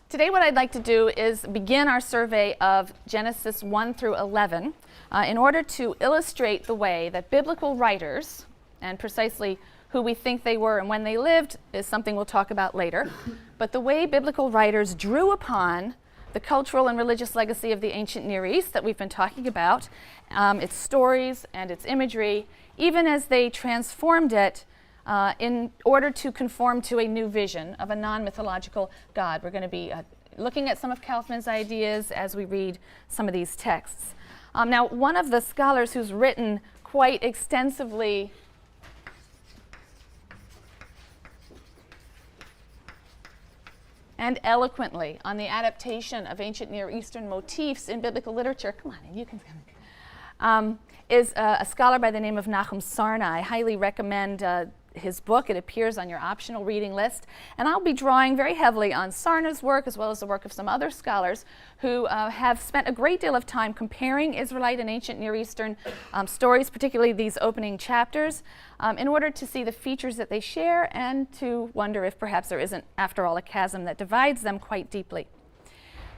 Today what I'd like to do is begin our survey of Genesis 1 through 11 in order to illustrate the way that biblical writers, and precisely who we think they were and when they lived is something we'll talk about later, but the way biblical writers drew upon the cultural and religious legacy of the ancient Near East that we've been talking about, its stories and its imagery, even as they transformed it in order to conform to a new vision of a non-mythological God. We're going to be looking at some of Kaufman's ideas as we read some of these texts. Now, one of the scholars who's written quite extensively and eloquently on the adaptation of ancient Near Eastern motifs in biblical literature, come on, you can come, is a scholar by the name of Nahum Sarna. I highly recommend his book. It appears on your optional reading list. And I'll be drawing very heavily on Sarna's work as well as the work of some other scholars who have spent a great deal of time comparing Israelite and ancient Near Eastern stories, particularly these opening chapters, in order to see the features that they share and to wonder if perhaps there isn't, after all, a chasm that divides them quite deeply.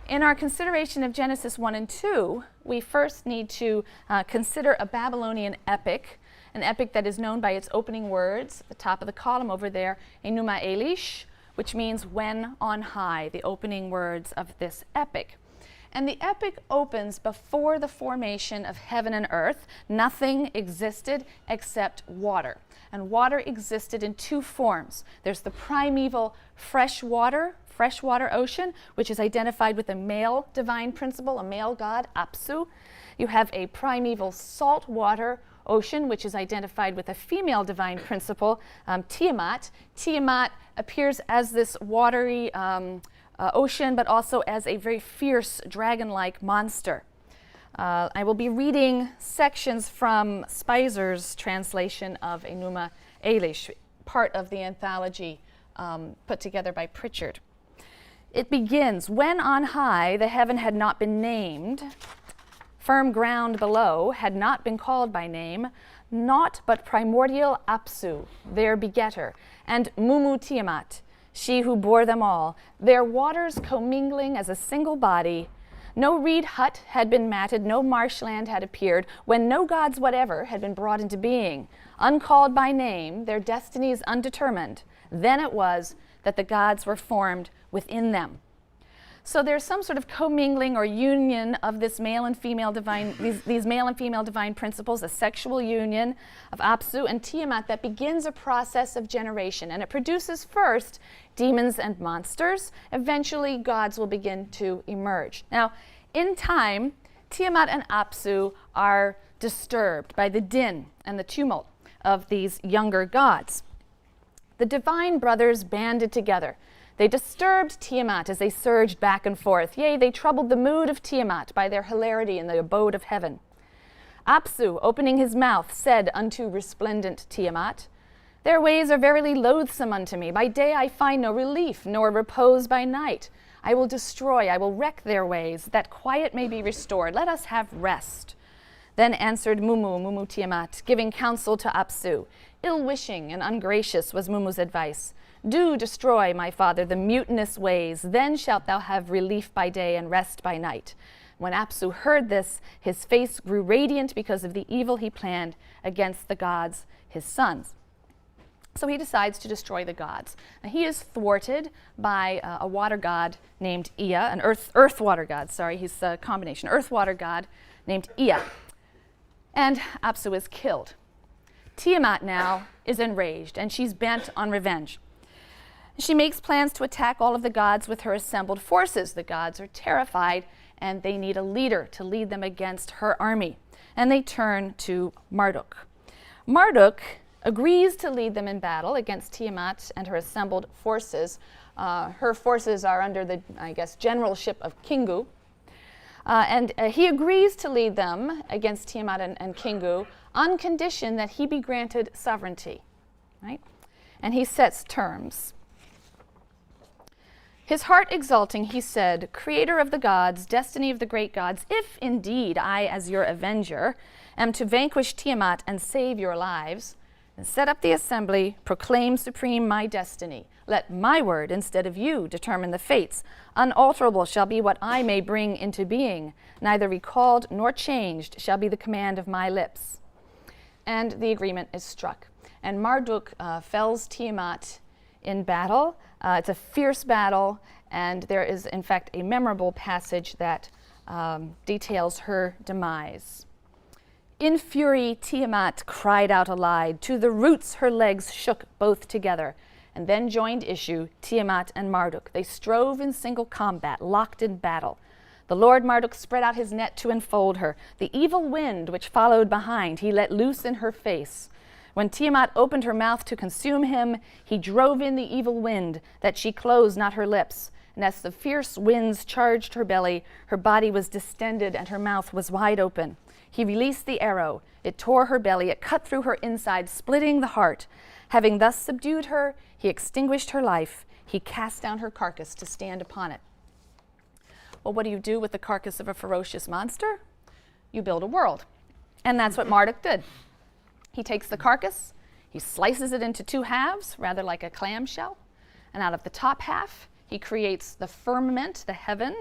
In our consideration of Genesis 1 and 2, we first need to consider a Babylonian epic, an epic that is known by its opening words, at the top of the column over there, Enuma Elish, which means when on high, the opening words of this epic. And the epic opens before the formation of heaven and earth. Nothing existed except water. And water existed in two forms. There's the primeval freshwater ocean, which is identified with a male divine principle, a male god, Apsu. You have a primeval saltwater ocean, which is identified with a female divine principle, Tiamat. Tiamat appears as this watery ocean, but also as a very fierce dragon-like monster. I will be reading sections from Spizer's translation of Enuma Elish, part of the anthology put together by Pritchard. It begins, when on high the heaven had not been named, firm ground below had not been called by name, naught but primordial Apsu, their begetter, and Mumu Tiamat, she who bore them all, their waters commingling as a single body. No reed hut had been matted, no marshland had appeared, when no gods whatever had been brought into being, uncalled by name, their destinies undetermined. Then it was that the gods were formed within them. So there's some sort of commingling or union of this male and female divine, these male and female divine principles, a sexual union of Apsu and Tiamat that begins a process of generation. And it produces first demons and monsters. Eventually, gods will begin to emerge. Now, in time, Tiamat and Apsu are disturbed by the din and the tumult of these younger gods. The divine brothers banded together. They disturbed Tiamat as they surged back and forth. Yea, they troubled the mood of Tiamat by their hilarity in the abode of heaven. Apsu, opening his mouth, said unto resplendent Tiamat, their ways are verily loathsome unto me. By day I find no relief, nor repose by night. I will destroy, I will wreck their ways, that quiet may be restored. Let us have rest. Then answered Mumu Tiamat, giving counsel to Apsu. Ill-wishing and ungracious was Mumu's advice. Do destroy, my father, the mutinous ways, then shalt thou have relief by day and rest by night. When Apsu heard this, his face grew radiant because of the evil he planned against the gods, his sons. So he decides to destroy the gods. Now, he is thwarted by a water god named Ea, an earth water god, sorry, he's a combination, earth water god named Ea. And Apsu is killed. Tiamat now is enraged, and she's bent on revenge. She makes plans to attack all of the gods with her assembled forces. The gods are terrified, and they need a leader to lead them against her army. And they turn to Marduk. Marduk agrees to lead them in battle against Tiamat and her assembled forces. Her forces are under the, generalship of Kingu. And he agrees to lead them against Tiamat and Kingu on condition that he be granted sovereignty, right? And he sets terms. His heart exulting, he said, Creator of the gods, destiny of the great gods, if indeed I, as your avenger, am to vanquish Tiamat and save your lives, and set up the assembly, proclaim supreme my destiny. Let my word instead of you determine the fates. Unalterable shall be what I may bring into being. Neither recalled nor changed shall be the command of my lips. And the agreement is struck. And Marduk fells Tiamat in battle. It's a fierce battle, and there is, in fact, a memorable passage that details her demise. In fury, Tiamat cried out aloud. To the roots her legs shook both together. And then joined issue Tiamat and Marduk. They strove in single combat, locked in battle. The Lord Marduk spread out his net to enfold her. The evil wind which followed behind he let loose in her face. When Tiamat opened her mouth to consume him, he drove in the evil wind, that she closed not her lips. And as the fierce winds charged her belly, her body was distended and her mouth was wide open. He released the arrow. It tore her belly. It cut through her inside, splitting the heart. Having thus subdued her, he extinguished her life. He cast down her carcass to stand upon it. Well, what do you do with the carcass of a ferocious monster? You build a world. And that's what Marduk did. He takes the carcass, he slices it into two halves, rather like a clamshell. And out of the top half, he creates the firmament, the heaven.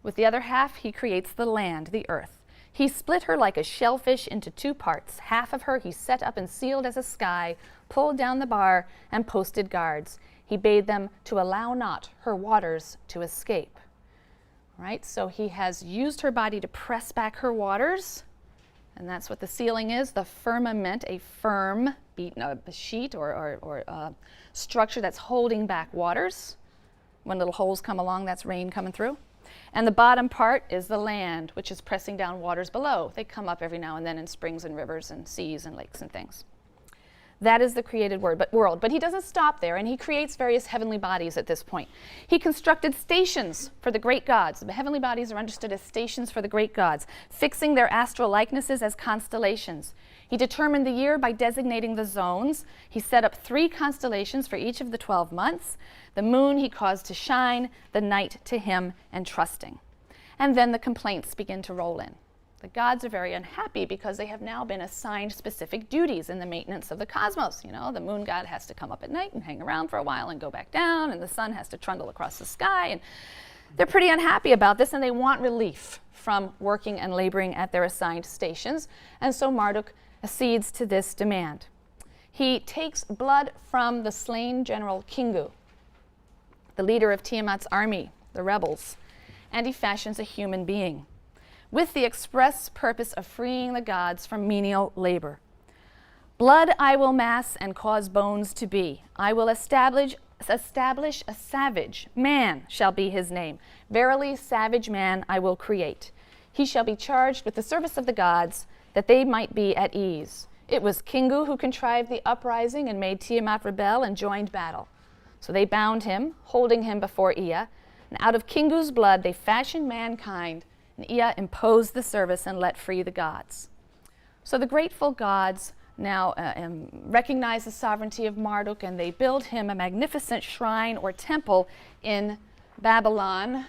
With the other half, he creates the land, the earth. He split her like a shellfish into two parts. Half of her he set up and sealed as a sky, pulled down the bar, and posted guards. He bade them to allow not her waters to escape. Right? So he has used her body to press back her waters, and that's what the sealing is, the firmament, a firm a sheet or structure that's holding back waters. When little holes come along, that's rain coming through. And the bottom part is the land, which is pressing down waters below. They come up every now and then in springs and rivers and seas and lakes and things. That is the created world. But he doesn't stop there, and he creates various heavenly bodies at this point. He constructed stations for the great gods. The heavenly bodies are understood as stations for the great gods, fixing their astral likenesses as constellations. He determined the year by designating the zones. He set up 3 constellations for each of the 12 months. The moon he caused to shine, the night to him and trusting. And then the complaints begin to roll in. The gods are very unhappy because they have now been assigned specific duties in the maintenance of the cosmos. You know, the moon god has to come up at night and hang around for a while and go back down, and the sun has to trundle across the sky. And they're pretty unhappy about this, and they want relief from working and laboring at their assigned stations. And so Marduk accedes to this demand. He takes blood from the slain general Kingu, the leader of Tiamat's army, the rebels, and he fashions a human being, with the express purpose of freeing the gods from menial labor. Blood I will mass and cause bones to be. I will establish a savage. Man shall be his name. Verily, savage man I will create. He shall be charged with the service of the gods, that they might be at ease. It was Kingu who contrived the uprising and made Tiamat rebel and joined battle. So they bound him, holding him before Ea, and out of Kingu's blood they fashioned mankind, and Ea imposed the service and let free the gods. So the grateful gods now recognize the sovereignty of Marduk, and they build him a magnificent shrine or temple in Babylon,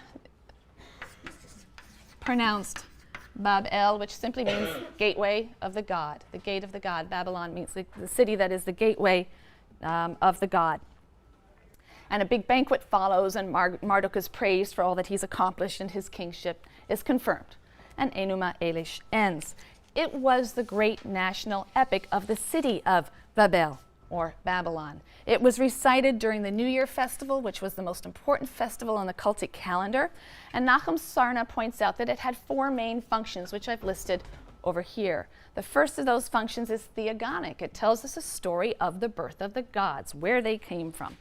pronounced Bab-El, which simply means gateway of the god, the gate of the god. Babylon means the city that is the gateway of the god. And a big banquet follows, and Marduk is praised for all that he's accomplished, and his kingship is confirmed. And Enuma Elish ends. It was the great national epic of the city of Babel, or Babylon. It was recited during the New Year festival, which was the most important festival on the cultic calendar. And Nahum Sarna points out that it had 4 main functions, which I've listed over here. The first of those functions is theogonic. It tells us a story of the birth of the gods, where they came from.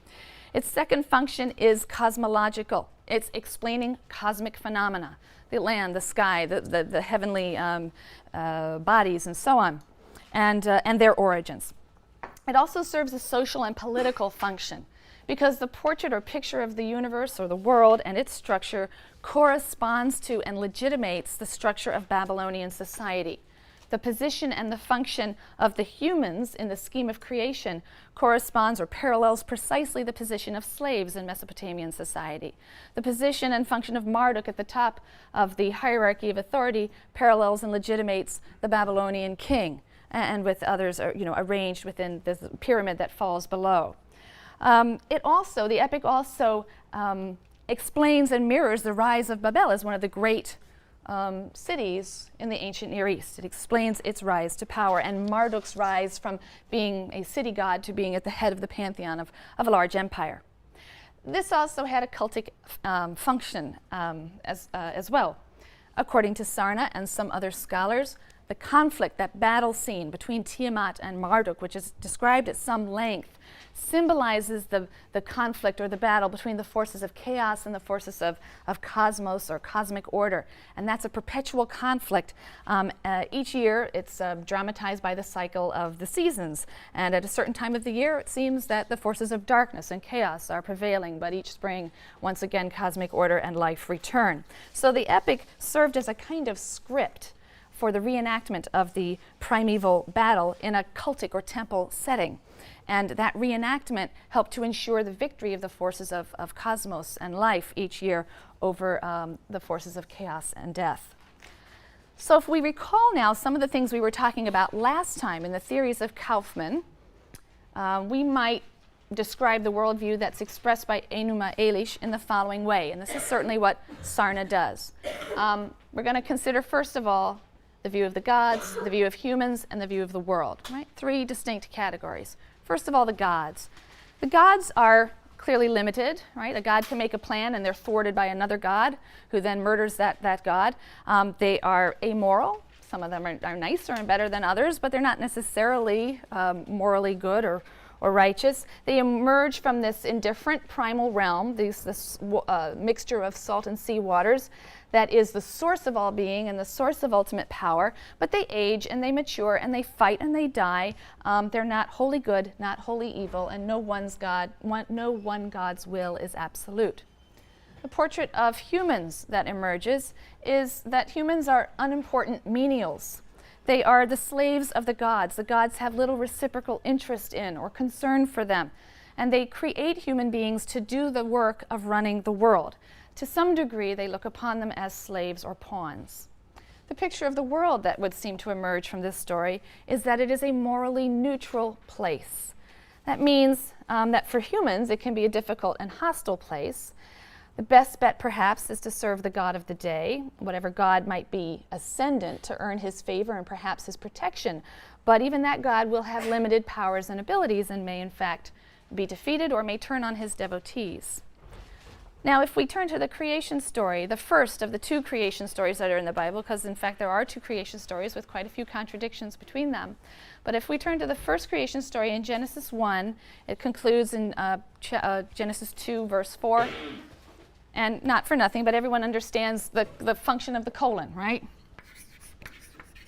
Its second function is cosmological. It's explaining cosmic phenomena, the land, the sky, the heavenly bodies, and so on, and their origins. It also serves a social and political function, because the portrait or picture of the universe or the world and its structure corresponds to and legitimates the structure of Babylonian society. The position and the function of the humans in the scheme of creation corresponds or parallels precisely the position of slaves in Mesopotamian society. The position and function of Marduk at the top of the hierarchy of authority parallels and legitimates the Babylonian king. and with others arranged within this pyramid that falls below. The epic also explains and mirrors the rise of Babel as one of the great cities in the ancient Near East. It explains its rise to power and Marduk's rise from being a city god to being at the head of the pantheon of a large empire. This also had a cultic function as well. According to Sarna and some other scholars, the conflict, that battle scene between Tiamat and Marduk, which is described at some length, symbolizes the conflict or the battle between the forces of chaos and the forces of cosmos or cosmic order. And that's a perpetual conflict. Each year it's dramatized by the cycle of the seasons. And at a certain time of the year it seems that the forces of darkness and chaos are prevailing, but each spring once again cosmic order and life return. So the epic served as a kind of script for the reenactment of the primeval battle in a cultic or temple setting. And that reenactment helped to ensure the victory of the forces of cosmos and life each year over the forces of chaos and death. So if we recall now some of the things we were talking about last time in the theories of Kaufman, we might describe the worldview that's expressed by Enuma Elish in the following way, and this is certainly what Sarna does. We're going to consider first of all the view of the gods, the view of humans, and the view of the world, right? 3 distinct categories. First of all, the gods. The gods are clearly limited, right? A god can make a plan and they're thwarted by another god who then murders that god. They are amoral. Some of them are nicer and better than others, but they're not necessarily morally good or righteous. They emerge from this indifferent primal realm, this mixture of salt and sea waters that is the source of all being and the source of ultimate power, but they age and they mature and they fight and they die. They're not wholly good, not wholly evil, and no one God's will is absolute. The portrait of humans that emerges is that humans are unimportant menials. They are the slaves of the gods. The gods have little reciprocal interest in or concern for them, and they create human beings to do the work of running the world. To some degree, they look upon them as slaves or pawns. The picture of the world that would seem to emerge from this story is that it is a morally neutral place. That means that for humans, it can be a difficult and hostile place. The best bet, perhaps, is to serve the god of the day, whatever god might be ascendant, to earn his favor and perhaps his protection. But even that god will have limited powers and abilities and may, in fact, be defeated or may turn on his devotees. Now, if we turn to the creation story, the first of the 2 creation stories that are in the Bible, because in fact there are 2 creation stories with quite a few contradictions between them. But if we turn to the first creation story in Genesis 1, it concludes in Genesis 2, verse 4. And not for nothing, but everyone understands the function of the colon, right?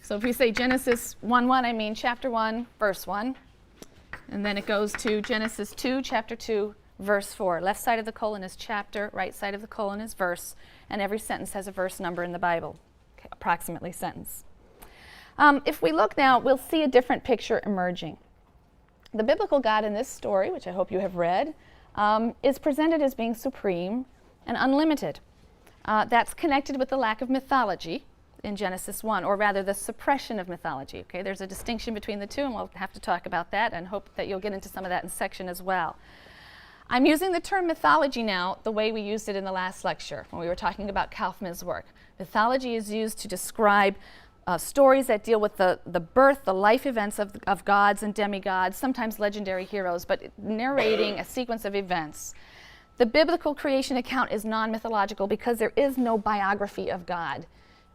So if we say Genesis 1:1, I mean chapter 1, verse 1. And then it goes to Genesis 2, chapter 2, verse 4. Left side of the colon is chapter, right side of the colon is verse, and every sentence has a verse number in the Bible, okay, approximately sentence. If we look now, we'll see a different picture emerging. The biblical God in this story, which I hope you have read, is presented as being supreme and unlimited. That's connected with the lack of mythology in Genesis 1, or rather the suppression of mythology. Okay, there's a distinction between the 2, and we'll have to talk about that and hope that you'll get into some of that in section as well. I'm using the term mythology now the way we used it in the last lecture when we were talking about Kaufman's work. Mythology is used to describe stories that deal with the birth, the life events of gods and demigods, sometimes legendary heroes, but narrating a sequence of events. The biblical creation account is non-mythological because there is no biography of God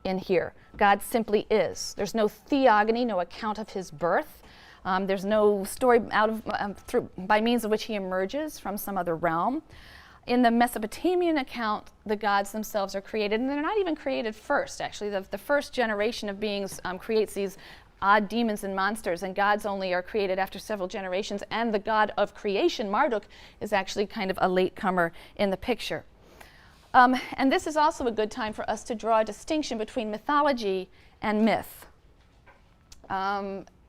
in here. God simply is. There's no theogony, no account of his birth. There's no story by means of which he emerges from some other realm. In the Mesopotamian account, the gods themselves are created, and they're not even created first, actually. The first generation of beings creates these odd demons and monsters, and gods only are created after several generations, and the god of creation, Marduk, is actually kind of a latecomer in the picture. And this is also a good time for us to draw a distinction between mythology and myth.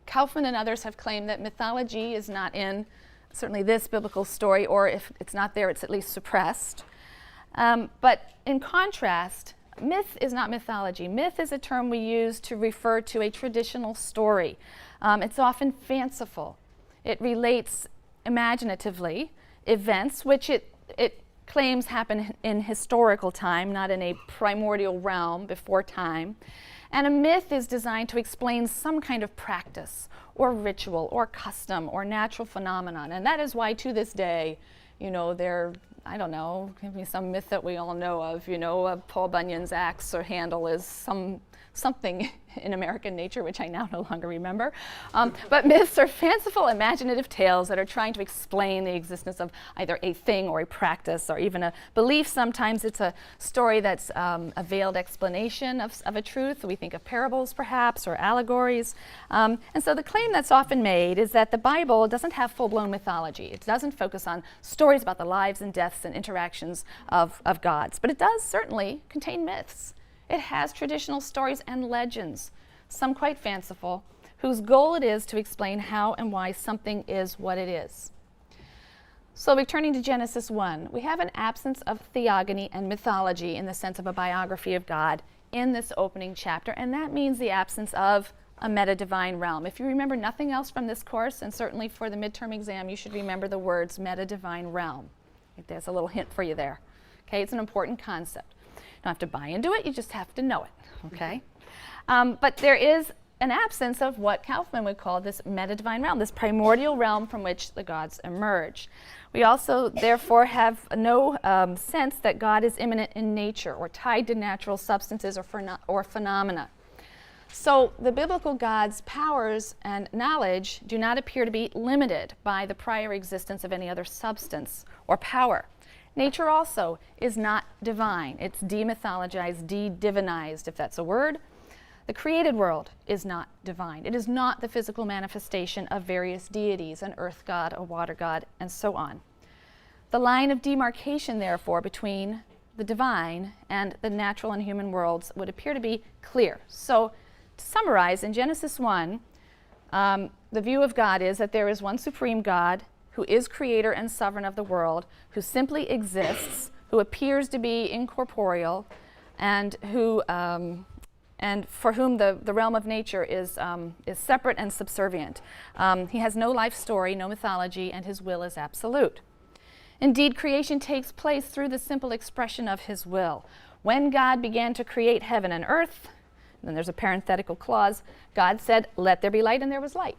Kaufman and others have claimed that mythology is not in certainly this biblical story, or if it's not there, it's at least suppressed. But in contrast, myth is not mythology. Myth is a term we use to refer to a traditional story. It's often fanciful. It relates imaginatively events which it claims happen in historical time, not in a primordial realm before time. And a myth is designed to explain some kind of practice or ritual or custom or natural phenomenon. And that is why to this day, I don't know, give me some myth that we all know of, Paul Bunyan's axe or handle is something in American nature, which I now no longer remember. But myths are fanciful, imaginative tales that are trying to explain the existence of either a thing or a practice or even a belief. Sometimes it's a story that's a veiled explanation of a truth. We think of parables, perhaps, or allegories. And so the claim that's often made is that the Bible doesn't have full-blown mythology. It doesn't focus on stories about the lives and deaths and interactions of gods. But it does certainly contain myths. It has traditional stories and legends, some quite fanciful, whose goal it is to explain how and why something is what it is. So returning to Genesis 1, we have an absence of theogony and mythology in the sense of a biography of God in this opening chapter, and that means the absence of a meta-divine realm. If you remember nothing else from this course, and certainly for the midterm exam, you should remember the words meta-divine realm. There's a little hint for you there. Okay, it's an important concept. You don't have to buy into it, you just have to know it, okay? But there is an absence of what Kaufman would call this meta-divine realm, this primordial realm from which the gods emerge. We also, therefore, have no sense that God is immanent in nature or tied to natural substances or phenomena. So the biblical God's powers and knowledge do not appear to be limited by the prior existence of any other substance or power. Nature also is not divine. It's demythologized, de-divinized, if that's a word. The created world is not divine. It is not the physical manifestation of various deities, an earth god, a water god, and so on. The line of demarcation, therefore, between the divine and the natural and human worlds would appear to be clear. So, to summarize, in Genesis 1, the view of God is that there is one supreme God who is creator and sovereign of the world, who simply exists, who appears to be incorporeal, and who and for whom the realm of nature is separate and subservient. He has no life story, no mythology, and his will is absolute. Indeed, creation takes place through the simple expression of his will. When God began to create heaven and earth, then there's a parenthetical clause, God said, "Let there be light," and there was light.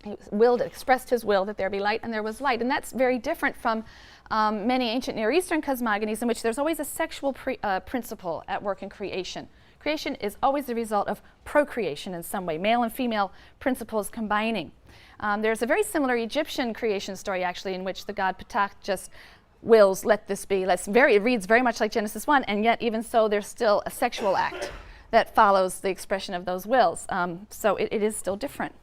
He expressed his will that there be light, and there was light. And that's very different from many ancient Near Eastern cosmogonies in which there's always a sexual principle at work in creation. Creation is always the result of procreation in some way, male and female principles combining. There's a very similar Egyptian creation story, actually, in which the god Ptah just wills, "Let this be." It reads very much like Genesis 1, and yet even so there's still a sexual act that follows the expression of those wills. So it is still different.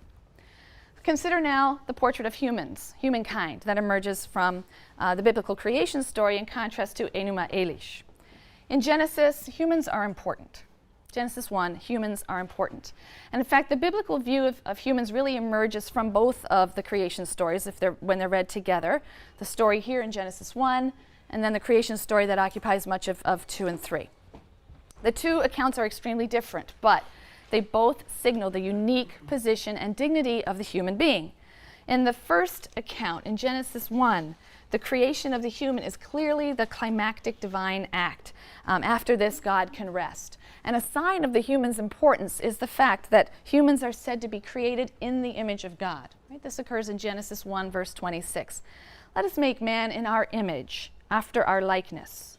Consider now the portrait of humankind, that emerges from the biblical creation story in contrast to Enuma Elish. In Genesis, humans are important. Genesis 1, humans are important. And in fact, the biblical view of humans really emerges from both of the creation stories when they're read together. The story here in Genesis 1, and then the creation story that occupies much of 2 and 3. The two accounts are extremely different, but they both signal the unique position and dignity of the human being. In the first account, in Genesis 1, the creation of the human is clearly the climactic divine act. After this, God can rest. And a sign of the human's importance is the fact that humans are said to be created in the image of God. Right? This occurs in Genesis 1, verse 26. "Let us make man in our image, after our likeness."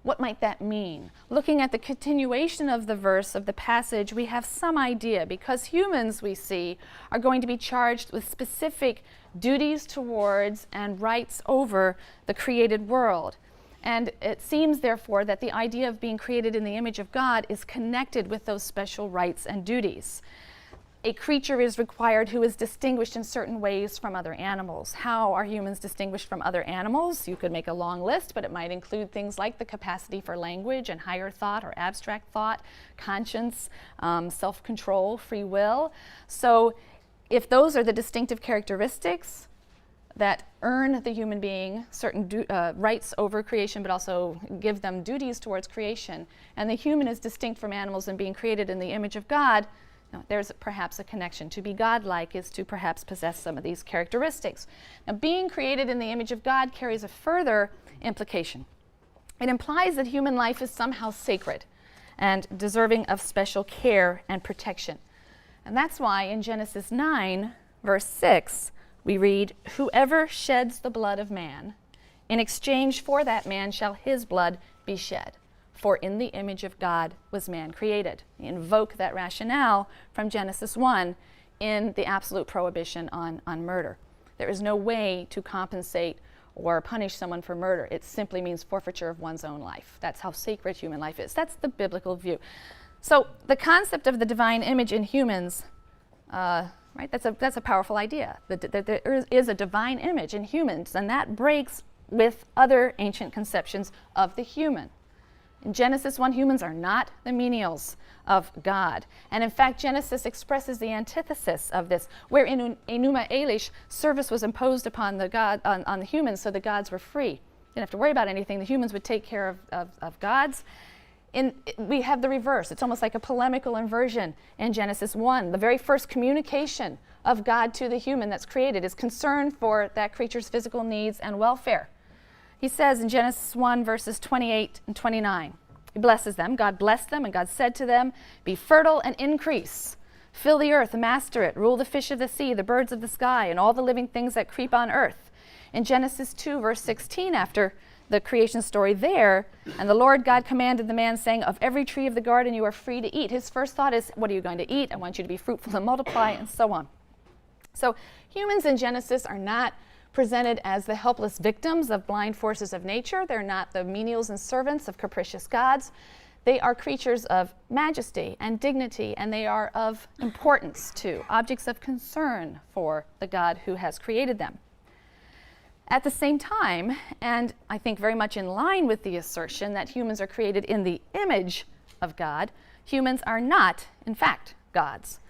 What might that mean? Looking at the continuation of the verse of the passage, we have some idea, because humans, we see, are going to be charged with specific duties towards and rights over the created world. And it seems, therefore, that the idea of being created in the image of God is connected with those special rights and duties. A creature is required who is distinguished in certain ways from other animals. How are humans distinguished from other animals? You could make a long list, but it might include things like the capacity for language and higher thought or abstract thought, conscience, self-control, free will. So if those are the distinctive characteristics that earn the human being certain rights over creation, but also give them duties towards creation, and the human is distinct from animals and being created in the image of God, Now, there's perhaps a connection. To be godlike is to perhaps possess some of these characteristics. Now, being created in the image of God carries a further implication. It implies that human life is somehow sacred and deserving of special care and protection. And that's why in Genesis 9, verse 6, we read, "Whoever sheds the blood of man, in exchange for that man shall his blood be shed. For in the image of God was man created." We invoke that rationale from Genesis 1 in the absolute prohibition on murder. There is no way to compensate or punish someone for murder. It simply means forfeiture of one's own life. That's how sacred human life is. That's the biblical view. So the concept of the divine image in humans, right, that's a powerful idea. That there is a divine image in humans, and that breaks with other ancient conceptions of the human. In Genesis 1, humans are not the menials of God. And in fact, Genesis expresses the antithesis of this, where in Enuma Elish, service was imposed upon on the humans, so the gods were free. You didn't have to worry about anything. The humans would take care of gods. We have the reverse. It's almost like a polemical inversion in Genesis 1. The very first communication of God to the human that's created is concern for that creature's physical needs and welfare. He says in Genesis 1, verses 28 and 29, he blesses them. God blessed them, and God said to them, "Be fertile and increase. Fill the earth, master it, rule the fish of the sea, the birds of the sky, and all the living things that creep on earth." In Genesis 2, verse 16, after the creation story there, "And the Lord God commanded the man, saying, Of every tree of the garden you are free to eat." His first thought is, what are you going to eat? I want you to be fruitful and multiply, and so on. So humans in Genesis are not presented as the helpless victims of blind forces of nature. They're not the menials and servants of capricious gods. They are creatures of majesty and dignity, and they are of importance too, objects of concern for the God who has created them. At the same time, and I think very much in line with the assertion that humans are created in the image of God, humans are not, in fact, gods.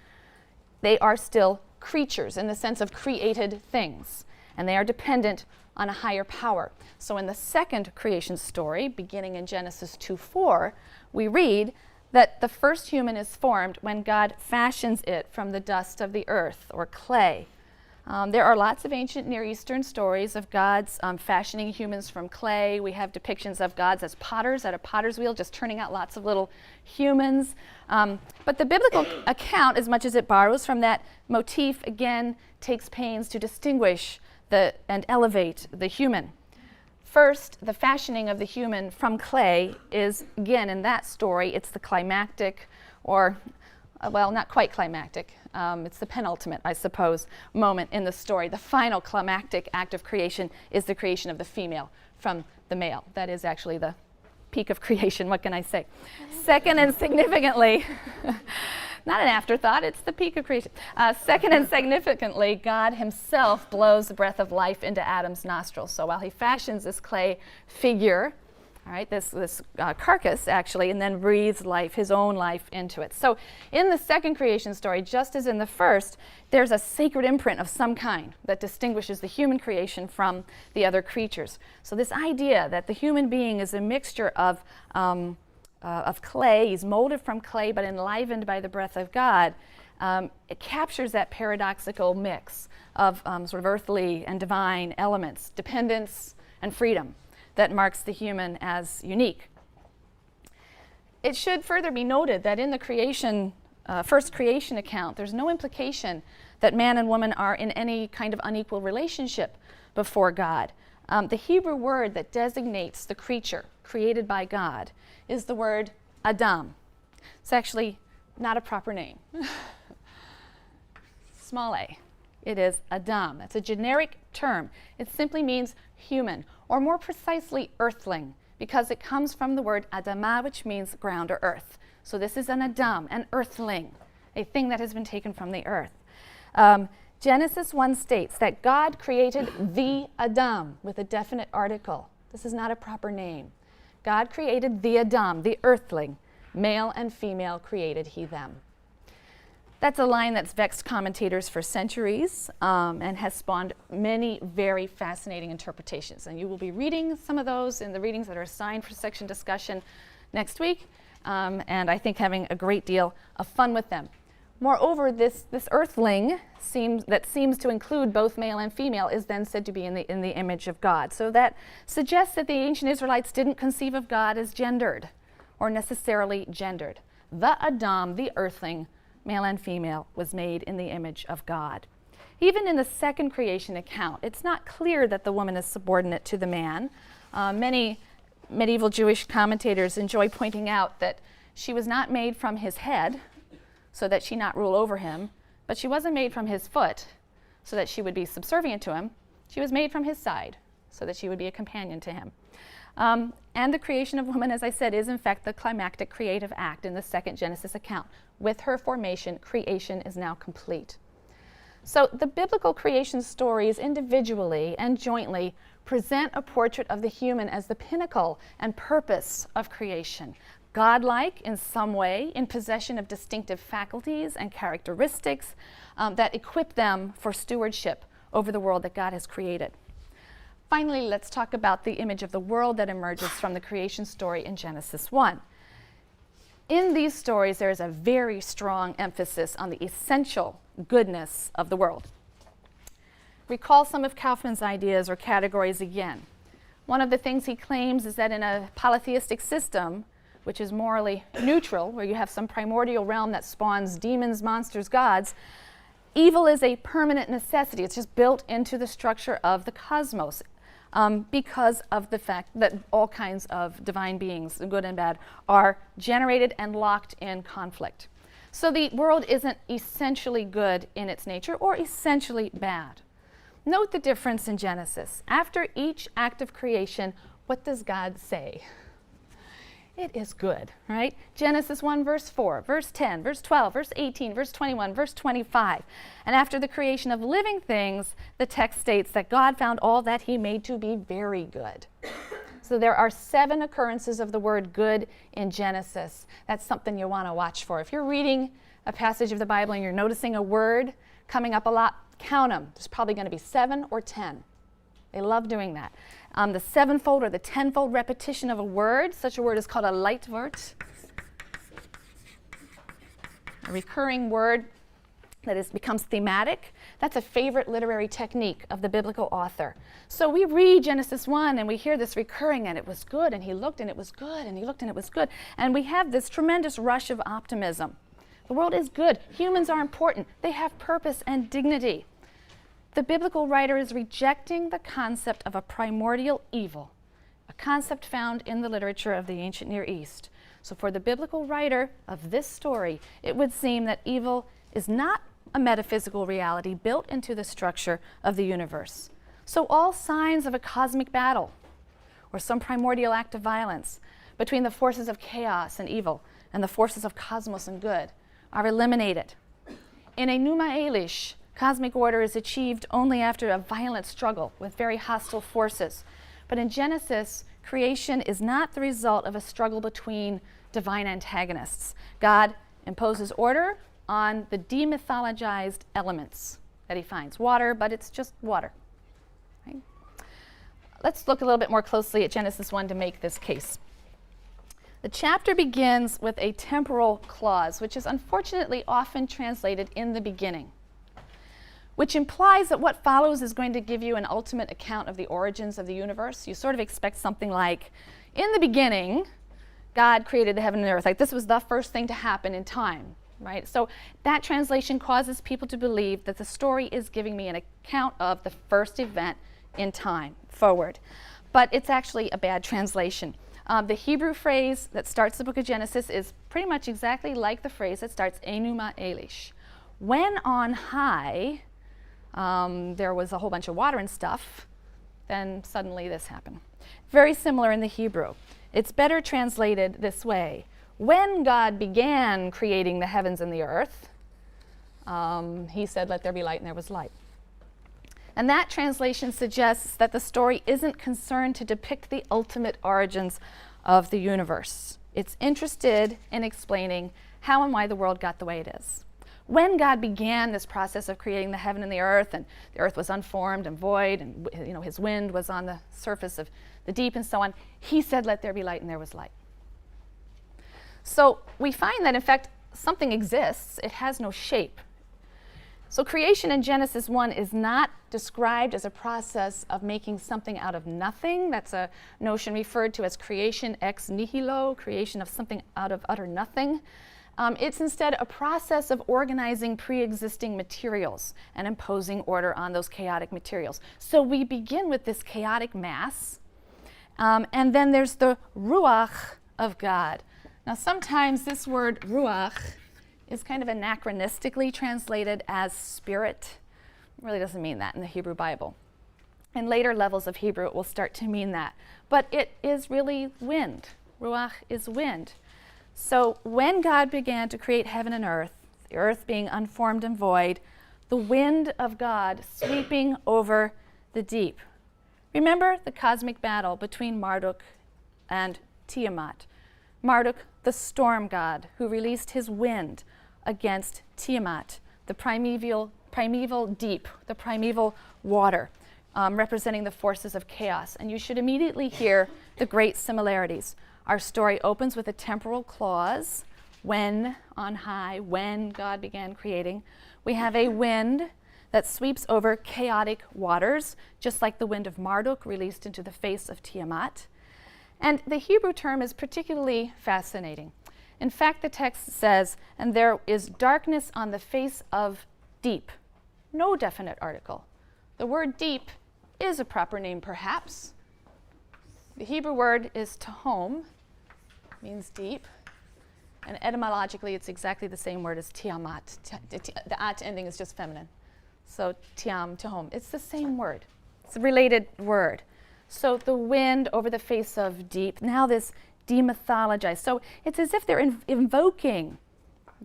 They are still creatures in the sense of created things, and they are dependent on a higher power. So in the second creation story, beginning in Genesis 2:4, we read that the first human is formed when God fashions it from the dust of the earth, or clay. There are lots of ancient Near Eastern stories of gods fashioning humans from clay. We have depictions of gods as potters at a potter's wheel, just turning out lots of little humans. But the biblical account, as much as it borrows from that motif, again takes pains to distinguish and elevate the human. First, the fashioning of the human from clay is, again, in that story, it's the climactic, or, well, not quite climactic. It's the penultimate, I suppose, moment in the story. The final climactic act of creation is the creation of the female from the male. That is actually the peak of creation, what can I say? Second and significantly, not an afterthought, it's the peak of creation. Second and significantly, God himself blows the breath of life into Adam's nostrils. So while he fashions this clay figure, all right, this carcass actually, and then breathes life, his own life into it. So in the second creation story, just as in the first, there's a sacred imprint of some kind that distinguishes the human creation from the other creatures. So this idea that the human being is a mixture of clay, he's molded from clay but enlivened by the breath of God, it captures that paradoxical mix of sort of earthly and divine elements, dependence and freedom, that marks the human as unique. It should further be noted that in the first creation account, there's no implication that man and woman are in any kind of unequal relationship before God. The Hebrew word that designates the creature created by God is the word Adam. It's actually not a proper name. Small a. It is Adam. That's a generic term. It simply means human, or more precisely, earthling, because it comes from the word Adamah, which means ground or earth. So this is an Adam, an earthling, a thing that has been taken from the earth. Genesis 1 states that God created the Adam with a definite article. This is not a proper name. God created the Adam, the earthling. Male and female created he them. That's a line that's vexed commentators for centuries and has spawned many very fascinating interpretations. And you will be reading some of those in the readings that are assigned for section discussion next week, and I think having a great deal of fun with them. Moreover, this earthling that seems to include both male and female is then said to be in the image of God. So that suggests that the ancient Israelites didn't conceive of God as gendered or necessarily gendered. The Adam, the earthling, male and female, was made in the image of God. Even in the second creation account, it's not clear that the woman is subordinate to the man. Many medieval Jewish commentators enjoy pointing out that she was not made from his head, so that she not rule over him, but she wasn't made from his foot, so that she would be subservient to him. She was made from his side, so that she would be a companion to him. And the creation of woman, as I said, is in fact the climactic creative act in the second Genesis account. With her formation, creation is now complete. So the biblical creation stories individually and jointly present a portrait of the human as the pinnacle and purpose of creation. Godlike in some way, in possession of distinctive faculties and characteristics that equip them for stewardship over the world that God has created. Finally, let's talk about the image of the world that emerges from the creation story in Genesis 1. In these stories, there is a very strong emphasis on the essential goodness of the world. Recall some of Kaufman's ideas or categories again. One of the things he claims is that in a polytheistic system, which is morally neutral, where you have some primordial realm that spawns demons, monsters, gods, evil is a permanent necessity. It's just built into the structure of the cosmos because of the fact that all kinds of divine beings, good and bad, are generated and locked in conflict. So the world isn't essentially good in its nature or essentially bad. Note the difference in Genesis. After each act of creation, what does God say? It is good, right? Genesis 1, verse 4, verse 10, verse 12, verse 18, verse 21, verse 25. And after the creation of living things, the text states that God found all that he made to be very good. So there are 7 occurrences of the word good in Genesis. That's something you want to watch for. If you're reading a passage of the Bible and you're noticing a word coming up a lot, count them. There's probably going to be 7 or 10. They love doing that. The 7-fold or the 10-fold repetition of a word, such a word is called a Leitwort. A recurring word that becomes thematic. That's a favorite literary technique of the biblical author. So we read Genesis 1 and we hear this recurring, and it was good, and he looked and it was good, and he looked and it was good. And we have this tremendous rush of optimism. The world is good. Humans are important. They have purpose and dignity. The biblical writer is rejecting the concept of a primordial evil, a concept found in the literature of the ancient Near East. So for the biblical writer of this story, it would seem that evil is not a metaphysical reality built into the structure of the universe. So all signs of a cosmic battle or some primordial act of violence between the forces of chaos and evil and the forces of cosmos and good are eliminated. In a Pneuma Elish, cosmic order is achieved only after a violent struggle with very hostile forces. But in Genesis, creation is not the result of a struggle between divine antagonists. God imposes order on the demythologized elements that he finds. Water, but it's just water. Right? Let's look a little bit more closely at Genesis 1 to make this case. The chapter begins with a temporal clause, which is unfortunately often translated in the beginning, which implies that what follows is going to give you an ultimate account of the origins of the universe. You sort of expect something like, in the beginning, God created the heaven and the earth. Like this was the first thing to happen in time, right? So that translation causes people to believe that the story is giving me an account of the first event in time, forward. But it's actually a bad translation. The Hebrew phrase that starts the book of Genesis is pretty much exactly like the phrase that starts Pneuma Elish. When on high, there was a whole bunch of water and stuff, then suddenly this happened. Very similar in the Hebrew. It's better translated this way. When God began creating the heavens and the earth, he said, let there be light, and there was light. And that translation suggests that the story isn't concerned to depict the ultimate origins of the universe. It's interested in explaining how and why the world got the way it is. When God began this process of creating the heaven and the earth was unformed and void, and his wind was on the surface of the deep and so on, he said, let there be light, and there was light. So we find that, in fact, something exists, it has no shape. So creation in Genesis 1 is not described as a process of making something out of nothing. That's a notion referred to as creation ex nihilo, creation of something out of utter nothing. It's instead a process of organizing pre-existing materials and imposing order on those chaotic materials. So we begin with this chaotic mass, and then there's the ruach of God. Now sometimes this word ruach is kind of anachronistically translated as spirit. It really doesn't mean that in the Hebrew Bible. In later levels of Hebrew, it will start to mean that. But it is really wind. Ruach is wind. So when God began to create heaven and earth, the earth being unformed and void, the wind of God sweeping over the deep. Remember the cosmic battle between Marduk and Tiamat. Marduk, the storm god, who released his wind against Tiamat, the primeval deep, the primeval water, representing the forces of chaos. And you should immediately hear the great similarities. Our story opens with a temporal clause, when on high, when God began creating. We have a wind that sweeps over chaotic waters, just like the wind of Marduk released into the face of Tiamat. And the Hebrew term is particularly fascinating. In fact, the text says, and there is darkness on the face of deep. No definite article. The word deep is a proper name, perhaps. The Hebrew word is tahom, means deep. And etymologically, it's exactly the same word as tiamat. The at ending is just feminine. So tiam, tahom. It's the same word. It's a related word. So the wind over the face of deep. Now this demythologized. So it's as if they're invoking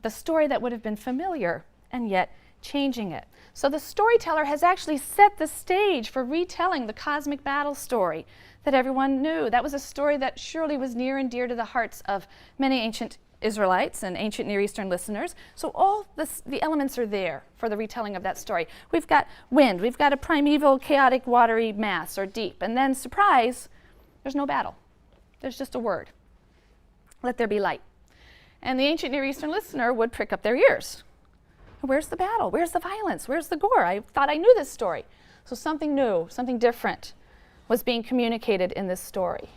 the story that would have been familiar and yet changing it. So the storyteller has actually set the stage for retelling the cosmic battle story that everyone knew. That was a story that surely was near and dear to the hearts of many ancient Israelites and ancient Near Eastern listeners. So all the elements are there for the retelling of that story. We've got wind, we've got a primeval, chaotic, watery mass or deep, and then, surprise, there's no battle. There's just a word. Let there be light. And the ancient Near Eastern listener would prick up their ears. Where's the battle? Where's the violence? Where's the gore? I thought I knew this story. So something new, something different was being communicated in this story.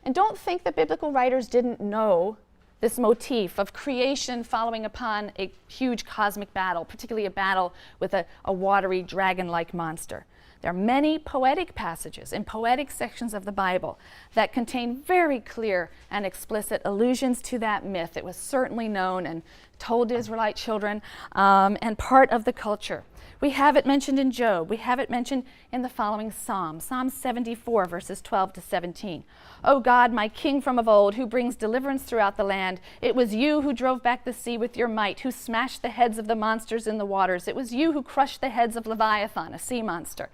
And don't think that biblical writers didn't know this motif of creation following upon a huge cosmic battle, particularly a battle with a watery dragon-like monster. There are many poetic passages in poetic sections of the Bible that contain very clear and explicit allusions to that myth. It was certainly known and told to Israelite children and part of the culture. We have it mentioned in Job. We have it mentioned in the following Psalm, Psalm 74, verses 12 to 17. O God, my King from of old, who brings deliverance throughout the land, it was you who drove back the sea with your might, who smashed the heads of the monsters in the waters. It was you who crushed the heads of Leviathan, a sea monster.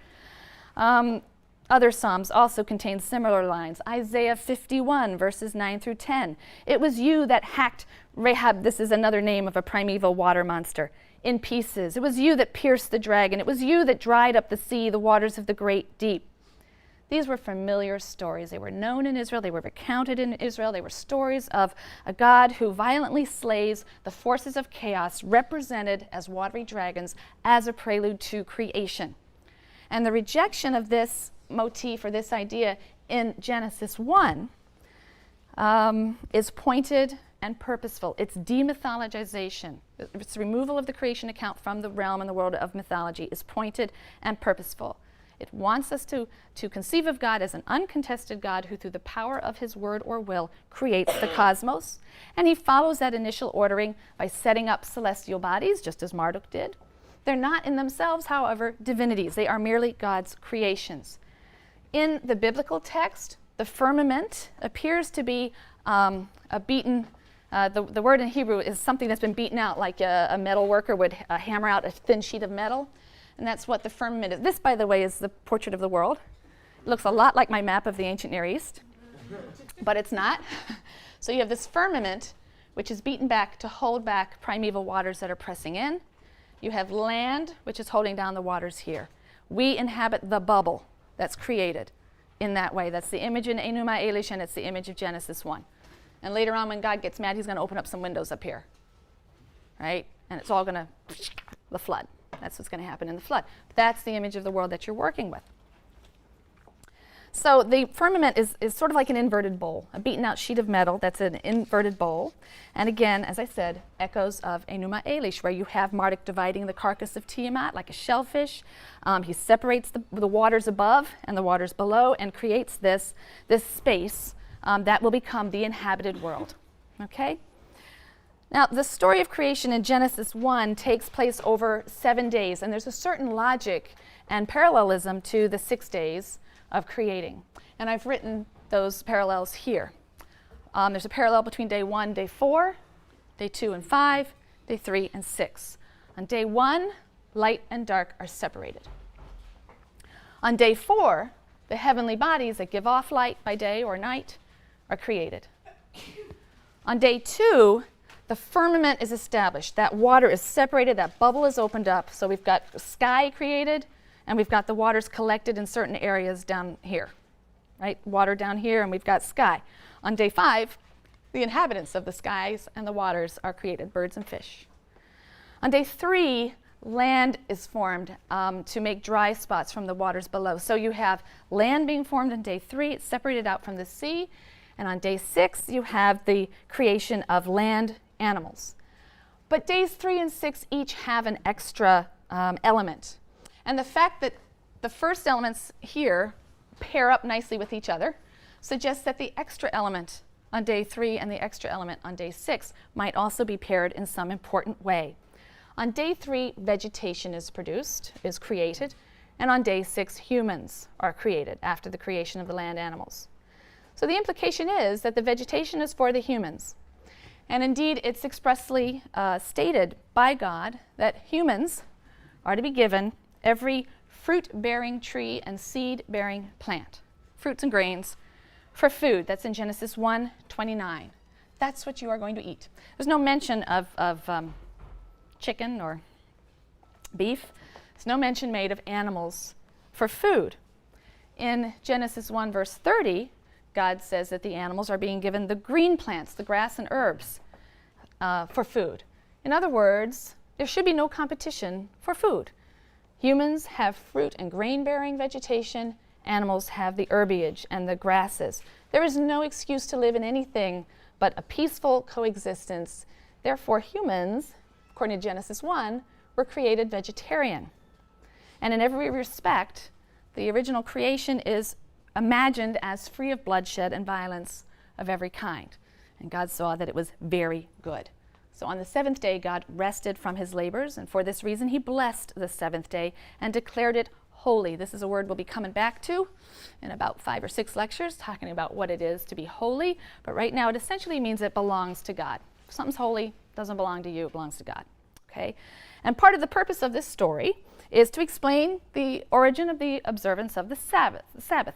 Other Psalms also contain similar lines. Isaiah 51, verses 9 through 10. It was you that hacked Rahab, this is another name of a primeval water monster, in pieces. It was you that pierced the dragon. It was you that dried up the sea, the waters of the great deep. These were familiar stories. They were known in Israel. They were recounted in Israel. They were stories of a God who violently slays the forces of chaos, represented as watery dragons, as a prelude to creation. And the rejection of this motif or this idea in Genesis 1 is pointed and purposeful. It's demythologization. Its removal of the creation account from the realm and the world of mythology is pointed and purposeful. It wants us to conceive of God as an uncontested God who, through the power of his word or will, creates the cosmos. And he follows that initial ordering by setting up celestial bodies, just as Marduk did. They're not in themselves, however, divinities. They are merely God's creations. In the biblical text, the firmament appears to be a beaten, the word in Hebrew is something that's been beaten out, like a metal worker would hammer out a thin sheet of metal. And that's what the firmament is. This, by the way, is the portrait of the world. It looks a lot like my map of the ancient Near East, but it's not. So you have this firmament, which is beaten back to hold back primeval waters that are pressing in. You have land, which is holding down the waters here. We inhabit the bubble that's created in that way. That's the image in Enuma Elish, and it's the image of Genesis 1. And later on, when God gets mad, he's going to open up some windows up here. right? And it's all going to, the flood. That's what's going to happen in the flood. That's the image of the world that you're working with. So the firmament is sort of like an inverted bowl, a beaten out sheet of metal that's an inverted bowl. And again, as I said, echoes of Enuma Elish, where you have Marduk dividing the carcass of Tiamat like a shellfish. He separates the waters above and the waters below and creates this space that will become the inhabited world. Okay? Now, the story of creation in Genesis 1 takes place over 7 days, and there's a certain logic and parallelism to the 6 days of creating. And I've written those parallels here. There's a parallel between day 1, day 4, day 2 and 5, day 3 and 6. On day 1, light and dark are separated. On day 4, the heavenly bodies that give off light by day or night are created. On day 2, the firmament is established. That water is separated, that bubble is opened up. So we've got sky created, and we've got the waters collected in certain areas down here, right? Water down here, and we've got sky. On day 5, the inhabitants of the skies and the waters are created, birds and fish. On day 3, land is formed to make dry spots from the waters below. So you have land being formed on day 3, it's separated out from the sea. And on day 6, you have the creation of land animals. But days 3 and 6 each have an extra element. And the fact that the first elements here pair up nicely with each other suggests that the extra element on day 3 and the extra element on day 6 might also be paired in some important way. On day 3, vegetation is created, and on day 6, humans are created after the creation of the land animals. So the implication is that the vegetation is for the humans. And indeed, it's expressly stated by God that humans are to be given every fruit-bearing tree and seed-bearing plant, fruits and grains, for food. That's in Genesis 1:29. That's what you are going to eat. There's no mention of chicken or beef. There's no mention made of animals for food. In Genesis 1 verse 30, God says that the animals are being given the green plants, the grass and herbs, for food. In other words, there should be no competition for food. Humans have fruit and grain-bearing vegetation. Animals have the herbage and the grasses. There is no excuse to live in anything but a peaceful coexistence. Therefore, humans, according to Genesis 1, were created vegetarian. And in every respect, the original creation is imagined as free of bloodshed and violence of every kind. And God saw that it was very good. So on the 7th day, God rested from his labors, and for this reason, he blessed the 7th day and declared it holy. This is a word we'll be coming back to in about 5 or 6 lectures, talking about what it is to be holy. But right now, it essentially means it belongs to God. If something's holy, it doesn't belong to you, it belongs to God. Okay? And part of the purpose of this story is to explain the origin of the observance of the Sabbath.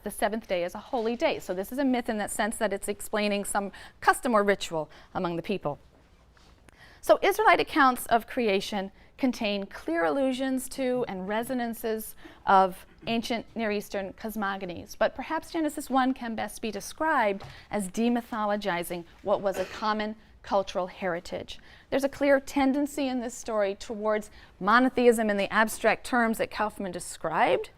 The 7th day is a holy day. So this is a myth in that sense that it's explaining some custom or ritual among the people. So Israelite accounts of creation contain clear allusions to and resonances of ancient Near Eastern cosmogonies, but perhaps Genesis 1 can best be described as demythologizing what was a common cultural heritage. There's a clear tendency in this story towards monotheism in the abstract terms that Kaufman described,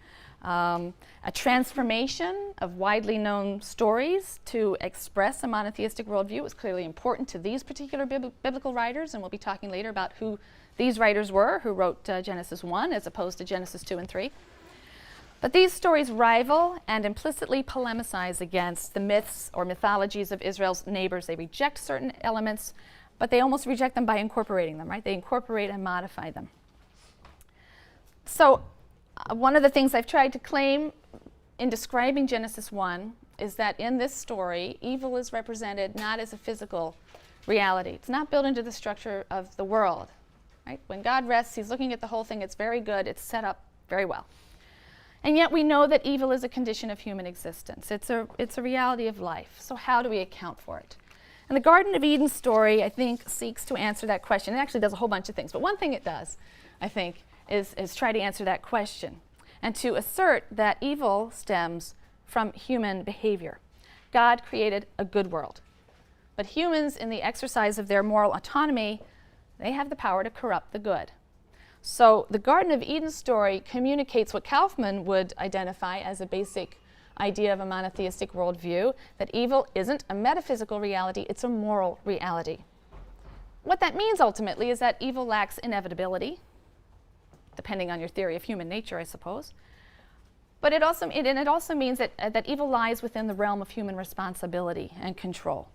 a transformation of widely known stories to express a monotheistic worldview was clearly important to these particular biblical writers, and we'll be talking later about who these writers were who wrote Genesis 1 as opposed to Genesis 2 and 3. But these stories rival and implicitly polemicize against the myths or mythologies of Israel's neighbors. They reject certain elements, but they almost reject them by incorporating them, right? They incorporate and modify them. So one of the things I've tried to claim in describing Genesis 1 is that in this story, evil is represented not as a physical reality. It's not built into the structure of the world, right? When God rests, he's looking at the whole thing. It's very good. It's set up very well. And yet we know that evil is a condition of human existence. It's a reality of life. So how do we account for it? And the Garden of Eden story, I think, seeks to answer that question. It actually does a whole bunch of things. But one thing it does, I think, is try to answer that question and to assert that evil stems from human behavior. God created a good world. But humans, in the exercise of their moral autonomy, They have the power to corrupt the good. So the Garden of Eden story communicates what Kaufman would identify as a basic idea of a monotheistic worldview, that evil isn't a metaphysical reality, it's a moral reality. What that means ultimately is that evil lacks inevitability, depending on your theory of human nature, I suppose. But it also means that evil lies within the realm of human responsibility and control.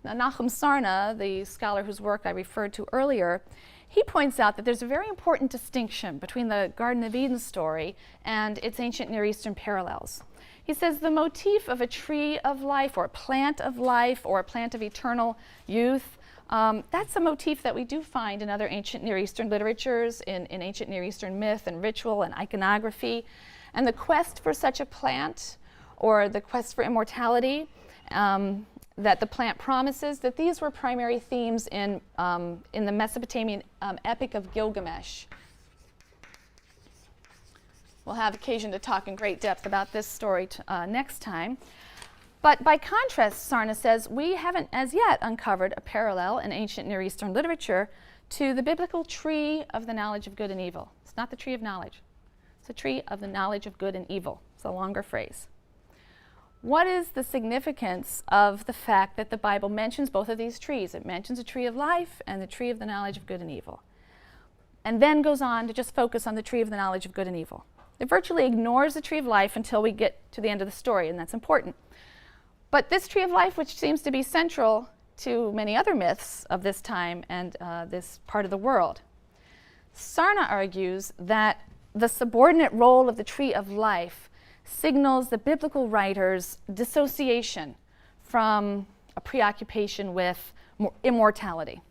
Now, Nahum Sarna, the scholar whose work I referred to earlier, he points out that there's a very important distinction between the Garden of Eden story and its ancient Near Eastern parallels. He says the motif of a tree of life or a plant of life or a plant of eternal youth, that's a motif that we do find in other ancient Near Eastern literatures, in ancient Near Eastern myth and ritual and iconography. And the quest for such a plant, or the quest for immortality that the plant promises, that these were primary themes in the Mesopotamian epic of Gilgamesh. We'll have occasion to talk in great depth about this story next time. But by contrast, Sarna says, we haven't as yet uncovered a parallel in ancient Near Eastern literature to the biblical tree of the knowledge of good and evil. It's not the tree of knowledge. It's a tree of the knowledge of good and evil. It's a longer phrase. What is the significance of the fact that the Bible mentions both of these trees? It mentions a tree of life and the tree of the knowledge of good and evil, and then goes on to just focus on the tree of the knowledge of good and evil. It virtually ignores the tree of life until we get to the end of the story, and that's important. But this tree of life, which seems to be central to many other myths of this time and this part of the world, Sarna argues that the subordinate role of the tree of life signals the biblical writer's dissociation from a preoccupation with immortality.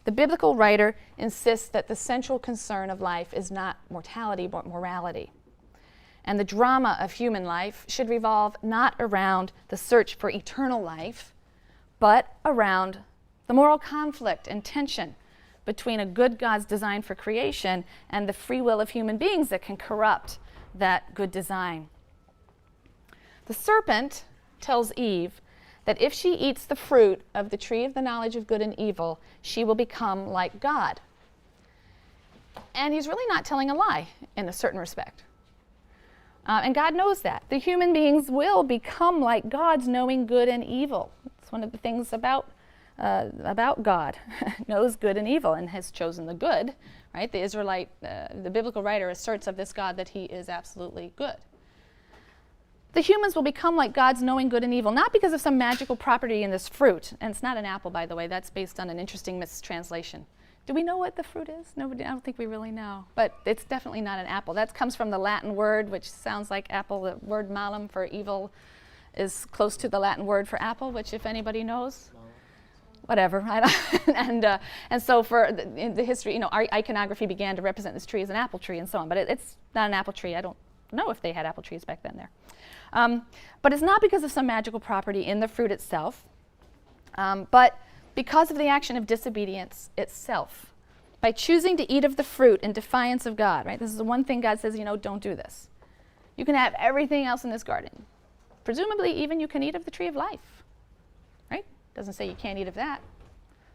The biblical writer insists that the central concern of life is not mortality, but morality. And the drama of human life should revolve not around the search for eternal life, but around the moral conflict and tension between a good God's design for creation and the free will of human beings that can corrupt that good design. The serpent tells Eve that if she eats the fruit of the tree of the knowledge of good and evil, she will become like God. And he's really not telling a lie in a certain respect. And God knows that. The human beings will become like God's, knowing good and evil. It's one of the things about God, knows good and evil and has chosen the good, right? The biblical writer asserts of this God that he is absolutely good. The humans will become like God's, knowing good and evil, not because of some magical property in this fruit. And it's not an apple, by the way. That's based on an interesting mistranslation. Do we know what the fruit is? I don't think we really know. But it's definitely not an apple. That comes from the Latin word, which sounds like apple. The word malum for evil is close to the Latin word for apple, which, if anybody knows, whatever. And so in the history, iconography began to represent this tree as an apple tree and so on. But it's not an apple tree. I don't know if they had apple trees back then there. But it's not because of some magical property in the fruit itself, but because of the action of disobedience itself. By choosing to eat of the fruit in defiance of God, right? This is the one thing God says, don't do this. You can have everything else in this garden. Presumably, even you can eat of the tree of life, right? Doesn't say you can't eat of that.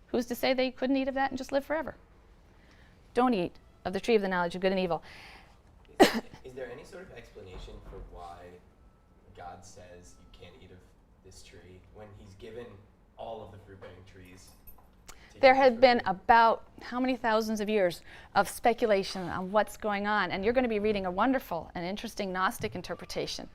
Who's to say they couldn't eat of that and just live forever? Don't eat of the tree of the knowledge of good and evil. Is there any sort of explanation for why God says you can't eat of this tree when he's given all of the fruit-bearing trees? There have been about how many thousands of years of speculation on what's going on, and you're going to be reading a wonderful and interesting Gnostic interpretation.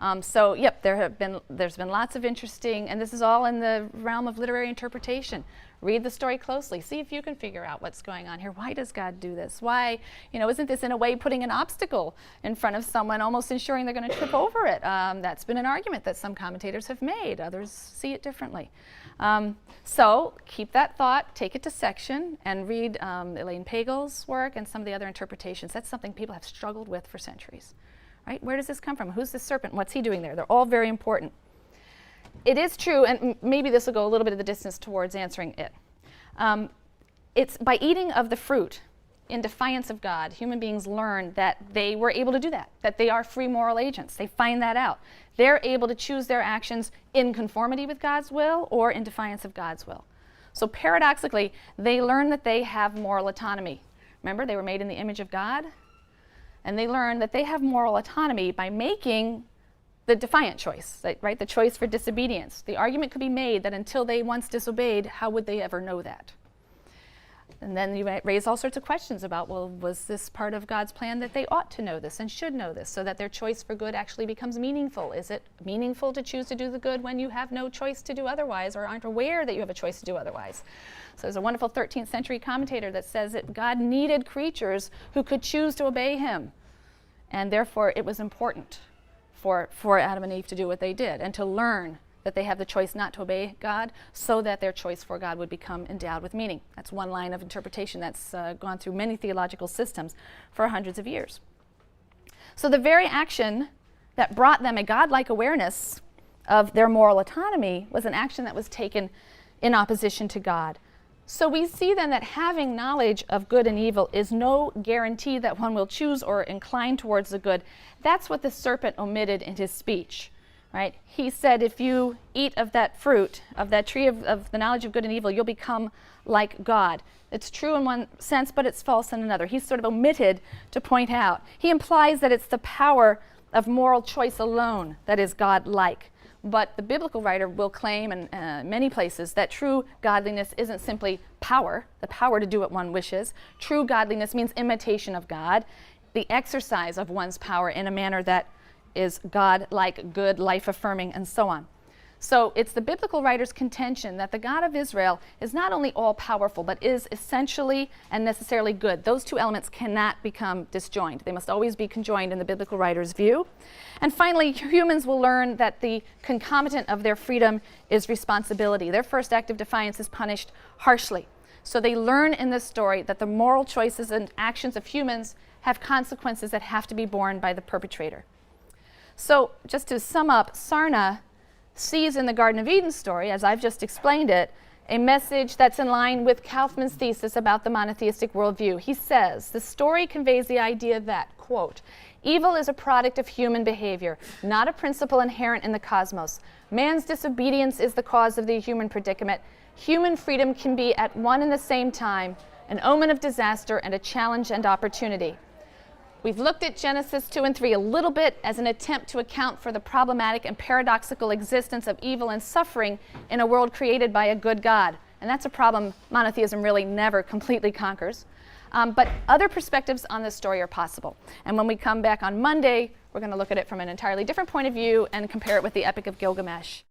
There's been lots of interesting, and this is all in the realm of literary interpretation. Read the story closely. See if you can figure out what's going on here. Why does God do this? Why, isn't this in a way putting an obstacle in front of someone, almost ensuring they're going to trip over it? That's been an argument that some commentators have made. Others see it differently. So keep that thought, take it to section, and read Elaine Pagel's work and some of the other interpretations. That's something people have struggled with for centuries. Right? Where does this come from? Who's the serpent? What's he doing there? They're all very important. It is true, and maybe this will go a little bit of the distance towards answering it. It's by eating of the fruit in defiance of God, human beings learn that they were able to do that they are free moral agents. They find that out. They're able to choose their actions in conformity with God's will or in defiance of God's will. So paradoxically, they learn that they have moral autonomy. Remember, they were made in the image of God? And they learn that they have moral autonomy by making the defiant choice, right? The choice for disobedience. The argument could be made that until they once disobeyed, how would they ever know that? And then you might raise all sorts of questions about, well, was this part of God's plan that they ought to know this and should know this so that their choice for good actually becomes meaningful? Is it meaningful to choose to do the good when you have no choice to do otherwise or aren't aware that you have a choice to do otherwise? So there's a wonderful 13th century commentator that says that God needed creatures who could choose to obey him. And therefore, it was important for Adam and Eve to do what they did and to learn that they have the choice not to obey God so that their choice for God would become endowed with meaning. That's one line of interpretation that's gone through many theological systems for hundreds of years. So the very action that brought them a godlike awareness of their moral autonomy was an action that was taken in opposition to God. So we see then that having knowledge of good and evil is no guarantee that one will choose or incline towards the good. That's what the serpent omitted in his speech. Right? He said, if you eat of that fruit, of that tree of the knowledge of good and evil, you'll become like God. It's true in one sense, but it's false in another. He's sort of omitted to point out. He implies that it's the power of moral choice alone that is God-like. But the biblical writer will claim in many places that true godliness isn't simply power, the power to do what one wishes. True godliness means imitation of God, the exercise of one's power in a manner that is God-like, good, life-affirming, and so on. So it's the biblical writer's contention that the God of Israel is not only all-powerful, but is essentially and necessarily good. Those two elements cannot become disjoined. They must always be conjoined in the biblical writer's view. And finally, humans will learn that the concomitant of their freedom is responsibility. Their first act of defiance is punished harshly. So they learn in this story that the moral choices and actions of humans have consequences that have to be borne by the perpetrator. So just to sum up, Sarna sees in the Garden of Eden story, as I've just explained it, a message that's in line with Kaufman's thesis about the monotheistic worldview. He says, the story conveys the idea that, quote, evil is a product of human behavior, not a principle inherent in the cosmos. Man's disobedience is the cause of the human predicament. Human freedom can be at one and the same time an omen of disaster and a challenge and opportunity. We've looked at Genesis 2 and 3 a little bit as an attempt to account for the problematic and paradoxical existence of evil and suffering in a world created by a good God. And that's a problem monotheism really never completely conquers. But other perspectives on this story are possible. And when we come back on Monday, we're going to look at it from an entirely different point of view and compare it with the Epic of Gilgamesh.